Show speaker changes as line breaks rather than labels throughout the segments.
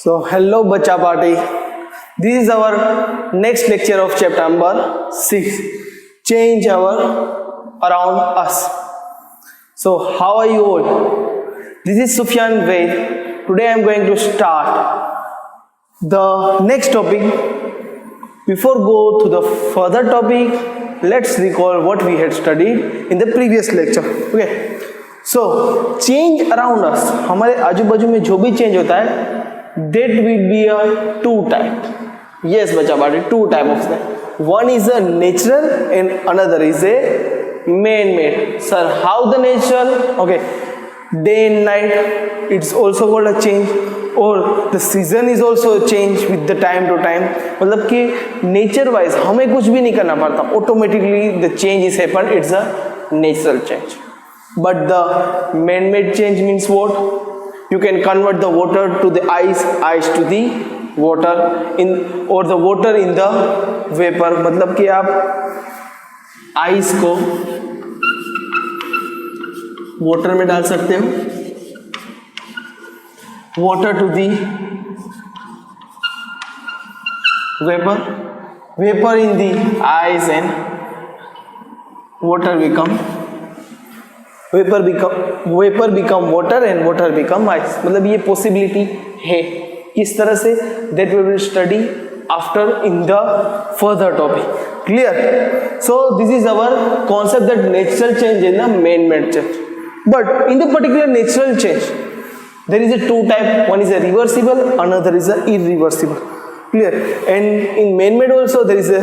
So hello Bacha Party. This is our next lecture of chapter number 6. Change our around us. So how are you all? This is Sufyan Vaid. Today I am going to start the next topic. Before go to the further topic, let's recall what we had studied in the previous lecture. Okay. So change around us. हमारे आजू बाजू में जो भी change होता है that will be a two type. Yes बच्चा बाटी, two type of that. One is a natural and another is a man-made. Sir, how the natural? Okay, day and night it's also called a change, or the season is also a change with the time to time. मतलब कि nature wise हमें कुछ भी नहीं करना पड़ता, automatically the change is happen. It's a natural change. But the man-made change means what? You can convert the water to the ice to the water in, or the water in the vapor. मतलब कि आप ice को water में डाल सकते हो, water to the vapor in the ice, and water become water and water become ice. मतलब ये possibility है. किस तरह से? That we will study after in the further topic. Clear? So this is our concept that natural change and the man-made change. But in the particular natural change, there is a two type. One is a reversible, another is a irreversible. Clear? And in man-made also there is a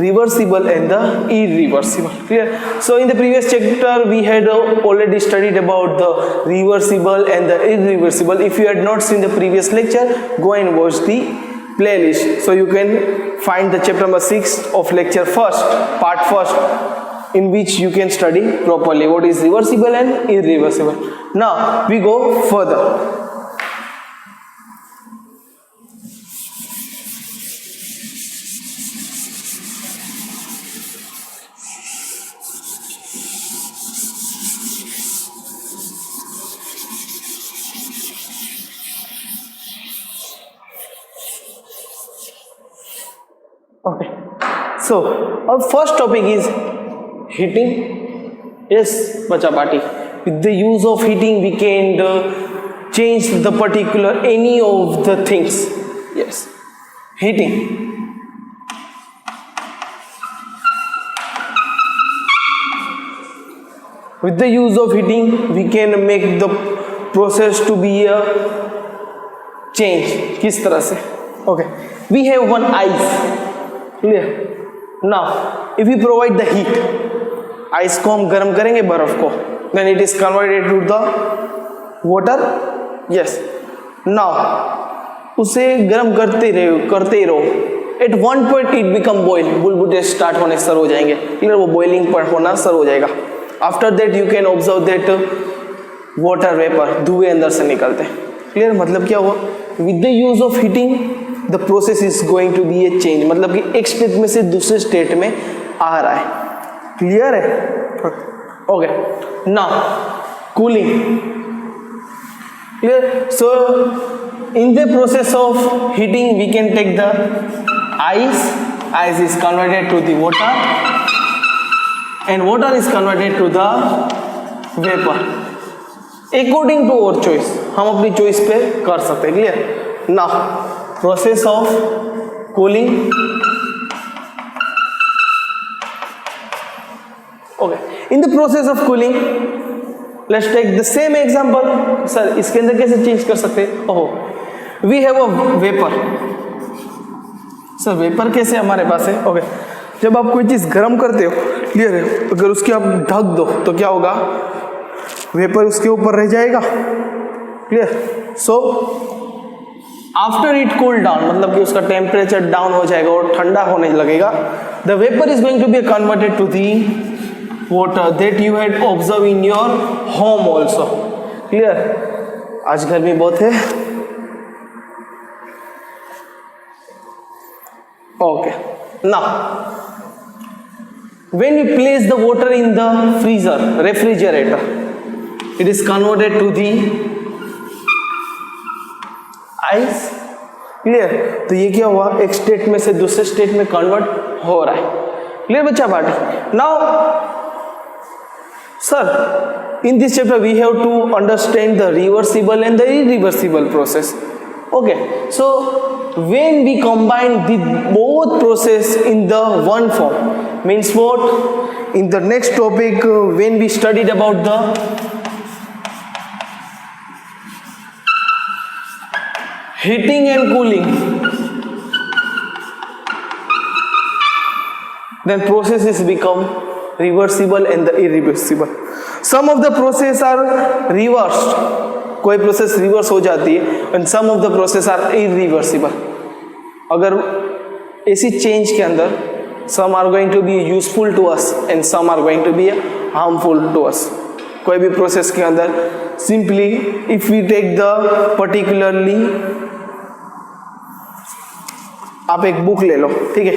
reversible and the irreversible. Clear? So in the previous chapter we had already studied about the reversible and the irreversible. If you had not seen the previous lecture, go and watch the playlist. So you can find the chapter number 6 of lecture first, part first, in which you can study properly what is reversible and irreversible. Now we go further. Okay, so our first topic is heating. Yes, Bacha Party. With the use of heating, we can change the particular any of the things. Yes, heating. With the use of heating, we can make the process to be a change. किस तरह से? Okay, we have one ice. Clear? Now, if we provide the heat, ice को हम गर्म करेंगे बर्फ को, then it is converted to the water. Yes. Now, उसे गर्म करते ही रहो. At one point it become boil. बुलबुले start होने शुरू हो जाएंगे. Clear? वो boiling पर होना शुरू हो जाएगा. After that you can observe that water vapor, धुएं अंदर से निकलते हैं. Clear? मतलब क्या हुआ? With the use of heating, the process is going to be a change. मतलब कि एक स्टेट में से दूसरे स्टेट में आ रहा है. क्लियर है? Okay. Now cooling. Clear? So in the process of heating we can take the ice is converted to the water and water is converted to the vapor according to our choice. हम अपनी choice पे कर सकते हैं. Clear? Now process of cooling. Okay, in the process of cooling, let's take the same example. Sir, इसके अंदर कैसे change कर सकते हैं? ओहो, we have a vapor. Sir vapour कैसे हमारे पास है? ओके, जब आप कोई चीज़ गर्म करते हो, क्लियर है, अगर उसके आप ढक दो तो क्या होगा? वेपर उसके ऊपर रह जाएगा. Clear? So after it cool down, मतलब कि उसका टेम्परेचर डाउन हो जाएगा और ठंडा होने लगेगा. The vapour is going to be converted to the water that you had observe in your home also. Clear? आज गर्मी बहुत है. Okay. Now when you place the water in the freezer, refrigerator, it is converted to the ice clear? तो ये क्या हुआ, एक state में से दूसरे स्टेट में कन्वर्ट हो रहा है। क्लियर बच्चा party? Now sir, in this chapter we have to understand the reversible and the irreversible process. Okay, so when we combine the both process in the one form, means what? In the next topic, when we studied about the heating and cooling, then processes become reversible and the irreversible. Some of the process are reversed, कोई process reverse हो जाती है, and some of the process are irreversible. अगर ऐसी change के अंदर some are going to be useful to us and some are going to be harmful to us. कोई भी प्रोसेस के अंदर simply if we take the particularly, आप एक बुक ले लो, ठीक है,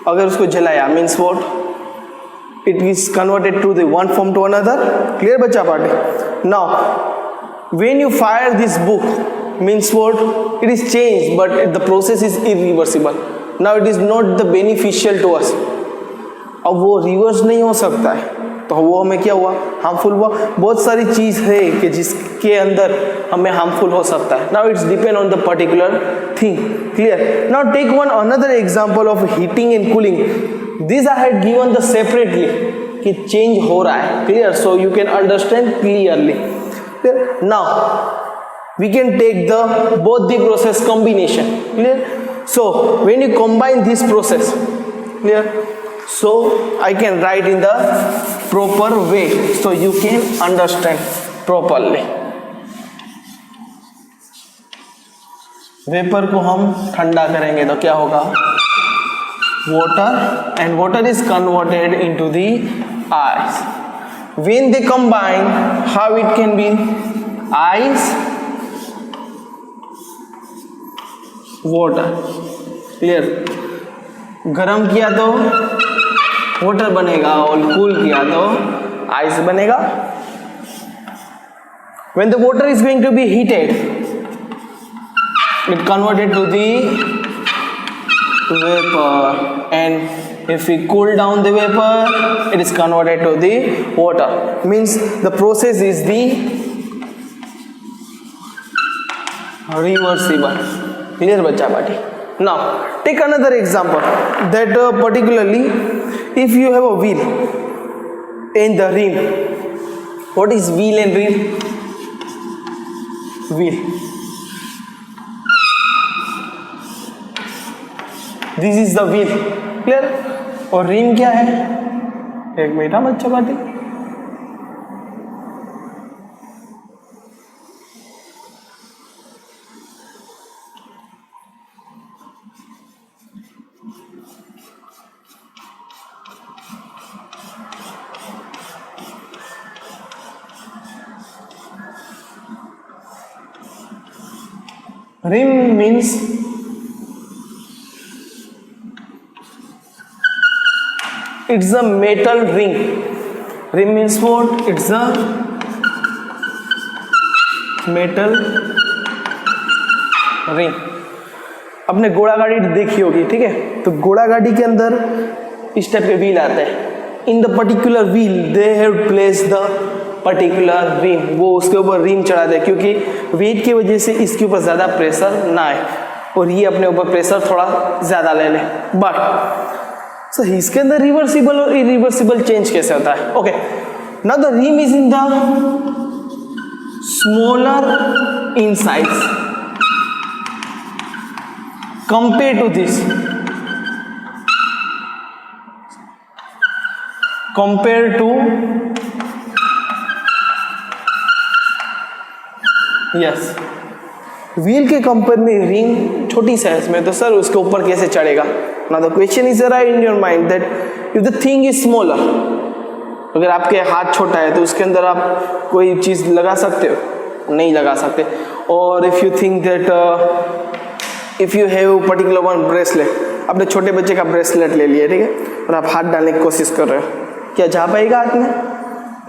अगर उसको जलाया means what? It is converted to the one form to another. Clear बच्चा party? Now when you fire this book means what? It is changed but the process is irreversible. Now it is not the beneficial to us. अब वो reverse नहीं हो सकता है, तो वो हमें क्या हुआ, हार्मफुल हुआ। बहुत सारी चीज़ है कि जिसके अंदर हमें हार्मफुल हो सकता है। Now it's depend on the particular thing. Clear? Now take one another example of heating and cooling. This I had given the separately कि चेंज हो रहा है। Clear? So you can understand clearly. Now we can take the both the process combination. Clear? So when you combine this process, clear, so I can write in the proper way so you can understand properly. Vapour को हम ठंडा करेंगे तो क्या होगा, water, and water is converted into the ice. When they combine, how it can be ice, water. Clear? गरम किया तो वाटर बनेगा और कूल किया तो आइस बनेगा। When the water is going to be heated, it converted to the vapor, and if we cool down the vapor, it is converted to the water. Means the process is the reversible. Clear बच्चा party? Now take another example that particularly if you have a wheel and the rim. What is wheel and rim? Wheel. This is the wheel. Clear? और rim क्या है? एक minute बच्चा party. Rim means it's a metal ring. Rim means what? It's a metal ring. आपने घोड़ा गाड़ी देखी होगी, ठीक है? तो घोड़ा गाड़ी के अंदर इस टाइप के व्हील आते हैं। In the particular wheel they have placed the particular rim, वो उसके ऊपर रिम चढ़ा दे क्योंकि वेट की वजह से इसके ऊपर ज़्यादा प्रेशर ना आए और ये अपने ऊपर प्रेशर थोड़ा ज़्यादा ले ले। बट सो इसके अंदर रिवर्सिबल और इरिवर्सिबल चेंज कैसे होता है? Okay, now the rim is in the smaller in size compare to this, compare to yes wheel के कंपेयर में रिंग छोटी साइज में, तो सर उसके ऊपर कैसे चढ़ेगा? ना the question is arise in your mind that if the thing is smaller, अगर आपके हाथ छोटा है तो उसके अंदर आप कोई चीज़ लगा सकते हो? नहीं लगा सकते। और if you think that if you have particular one bracelet, आपने छोटे बच्चे का ब्रेसलेट ले लिया, ठीक है, और आप हाथ डालने की कोशिश कर रहे हो, क्या जा पाएगा हाथ में?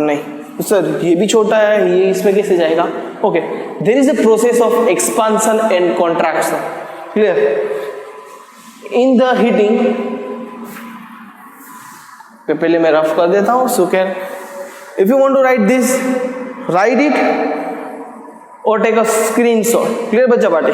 नहीं। सर ये भी छोटा है, ये इसमें कैसे जाएगा? Okay, there is a process of expansion and contraction. Clear? In the heating, पहले मैं रफ कर देता हूं, so can if you want to write this, write it और टेक अ स्क्रीनशॉट। क्लियर बच्चा party?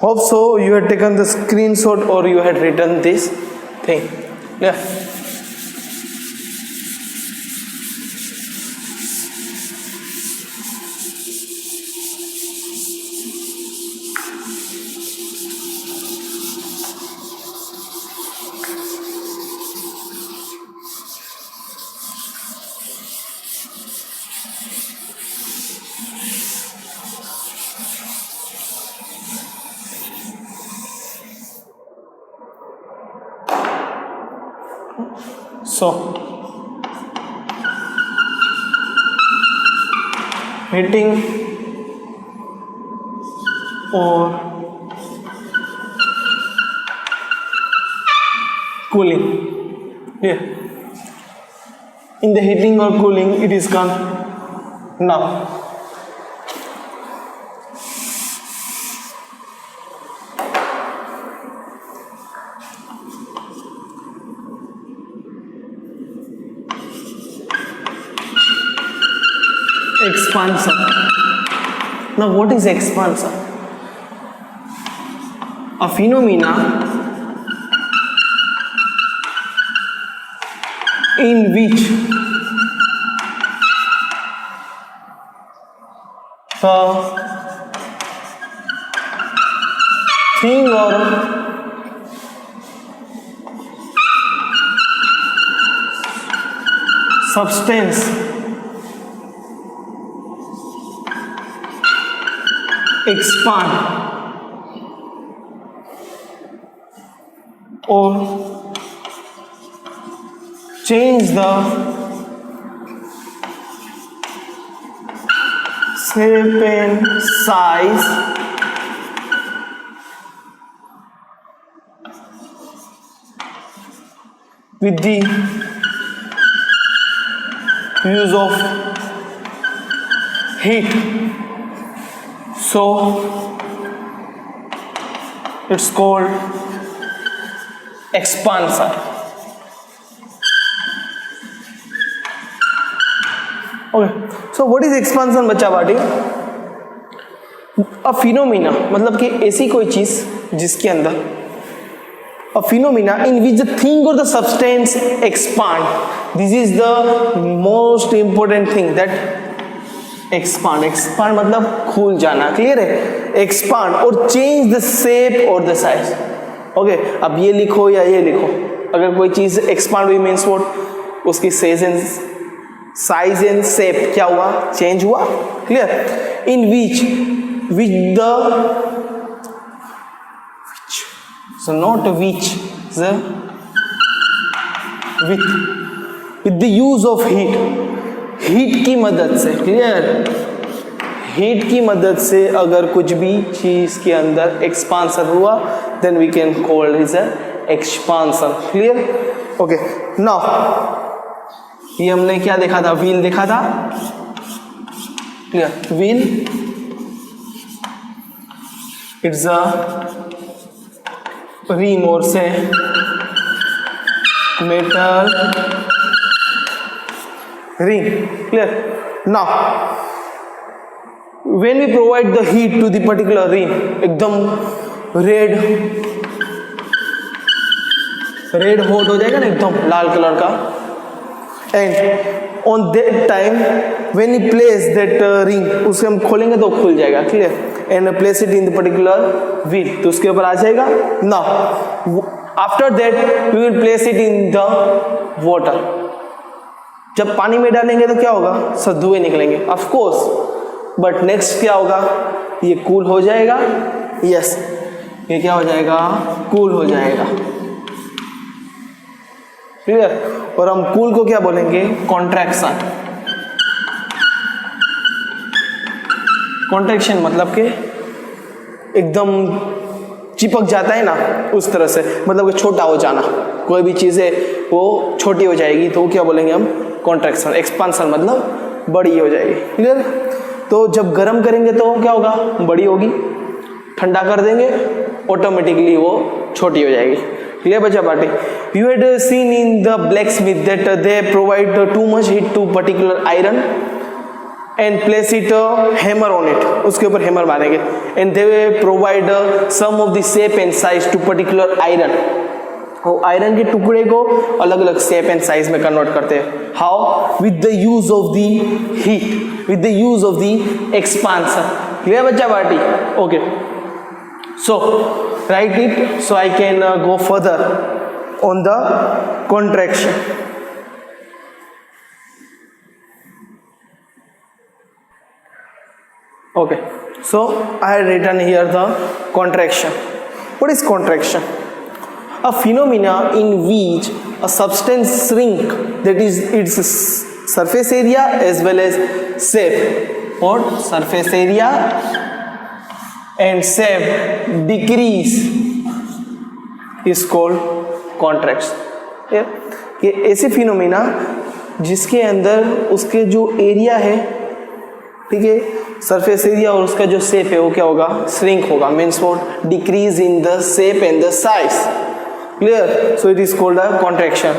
Hope so you had taken the screenshot or you had written this thing. Yeah. So heating or cooling, yeah, in the heating or cooling it is come now. Expansion. Now what is expansion? A phenomena in which the thing or substance expand or change the shape and size with the use of heat. So it's called expansion. Okay, so what is expansion बच्चा party? A phenomena मतलब कि ऐसी कोई चीज जिसके अंदर a phenomena in which the thing or the substance expand. This is the most important thing, that expand मतलब खुल जाना, क्लियर है? expand और change the shape or the size. Okay, अब ये लिखो या ये लिखो, अगर कोई चीज expand हुई मीन्स व्हाट, उसकी साइज एंड शेप क्या हुआ? चेंज हुआ, clear? In which the so not which, the with the use of heat, heat की मदद से, क्लियर? हीट की मदद से अगर कुछ भी चीज के अंदर एक्सपांसन हुआ, then we can call is expansion, clear? Okay, now ये हमने क्या देखा था? व्हील देखा था, clear? Wheel it's a rim और से metal ring, clear? Now when we provide the heat to the particular ring, एकदम रेड हॉट हो जाएगा ना, एकदम लाल कलर का, and on that time when we place that ring, उसे हम खोलेंगे तो खुल जाएगा, clear? and place it in the particular wheel, तो उसके ऊपर आ जाएगा. Now after that we will place it in the water. जब पानी में डालेंगे तो क्या होगा? सब धुएं निकलेंगे, ऑफ कोर्स, बट नेक्स्ट क्या होगा? ये कूल हो जाएगा. यस, ये क्या हो जाएगा? कूल हो जाएगा, क्लियर? और हम कूल को क्या बोलेंगे? कॉन्ट्रैक्शन. कॉन्ट्रैक्शन मतलब कि एकदम चिपक जाता है ना, उस तरह से, मतलब कि छोटा हो जाना. कोई भी चीज़ है वो छोटी हो जाएगी, तो क्या बोलेंगे हम, कॉन्ट्रैक्शन। एक्सपांशन मतलब बड़ी हो जाएगी। क्लियर? तो जब गर्म करेंगे तो क्या होगा, बड़ी होगी, ठंडा कर देंगे ऑटोमेटिकली वो छोटी हो जाएगी। क्लियर बच्चा party? You had seen in the blacksmith that they provide too much heat to particular iron and place it hammer on it, उसके ऊपर हैमर मारेंगे, and they provide some of the shape and size to particular iron, वो iron के टुकड़े को अलग अलग shape and size में कन्वर्ट करते हैं। How? With the use of the heat, with the use of the expansion. Clear बच्चा party? Okay, so write it, so I can go further on the contraction. Okay, so I had written here the contraction. What is contraction? A phenomena in which a substance shrink, that is its surface area as well as shape, or surface area and shape decrease is called contraction. ये ऐसे phenomena जिसके अंदर उसके जो area है, ठीक है, surface area और उसका जो शेप है वो क्या होगा, श्रिंक होगा, means what, decrease in the shape and the size. Clear? So it is called a contraction.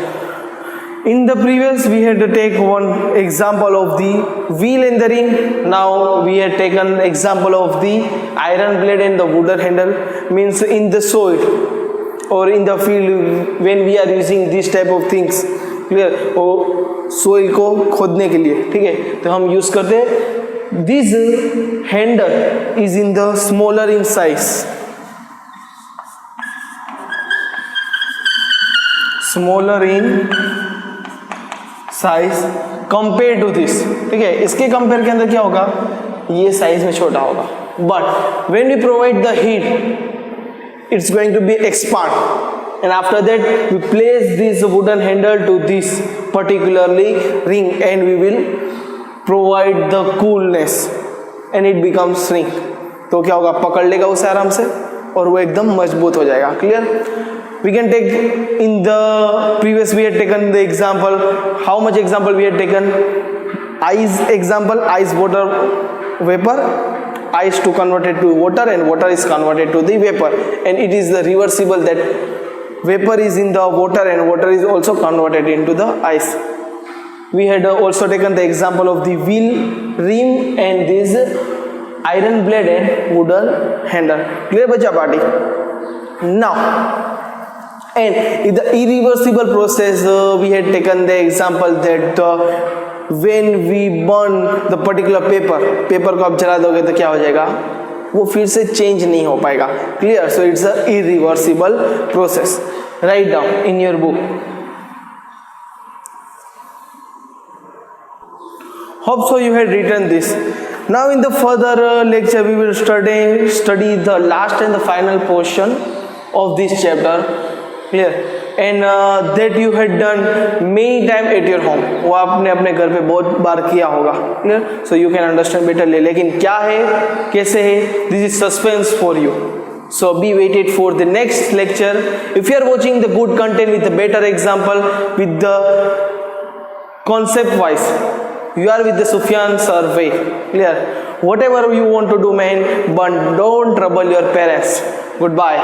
In the previous we had to take one example of the wheel and the ring. Now we had taken example of the iron blade and the wooden handle. Means in the soil or in the field when we are using this type of things. Clear? और soil को खोदने के लिए, ठीक है, तो हम use करते हैं। This handle is in the smaller in size. Smaller in size compare to this, ठीक है, इसके कंपेयर के अंदर क्या होगा, ये साइज में छोटा होगा, but when we provide the heat it's going to be expand and after that we place this wooden handle to this particularly ring and we will provide the coolness and it becomes shrink. तो क्या होगा, पकड़ लेगा उसे आराम से और वो एकदम मजबूत हो जाएगा। Clear? We can take in the previous we had taken the example, how much example we had taken, ice example, ice water vapor, ice to convert it to water and water is converted to the vapor, and it is the reversible that vapor is in the water and water is also converted into the ice. We had also taken the example of the wheel rim and this iron blade and wooden handle. Clear bacha party? Now and in the irreversible process we had taken the example that when we burn the particular paper को आप जला दोगे तो क्या हो जाएगा, वो फिर से चेंज नहीं हो पाएगा। Clear? So it's a irreversible process. Write down in your book. Hope so you had written this. Now in the further lecture we will study the last and the final portion of this chapter. Clear? And that you had done many time at your home, वो आपने अपने घर पे बहुत बार किया होगा। Clear? So you can understand better. लेकिन क्या है, कैसे है, this is suspense for you. So be waited for the next lecture. If you are watching the good content with a better example, with the concept wise, you are with the Sufyan sir way. Clear? Whatever you want to do, man, but don't trouble your parents. Goodbye.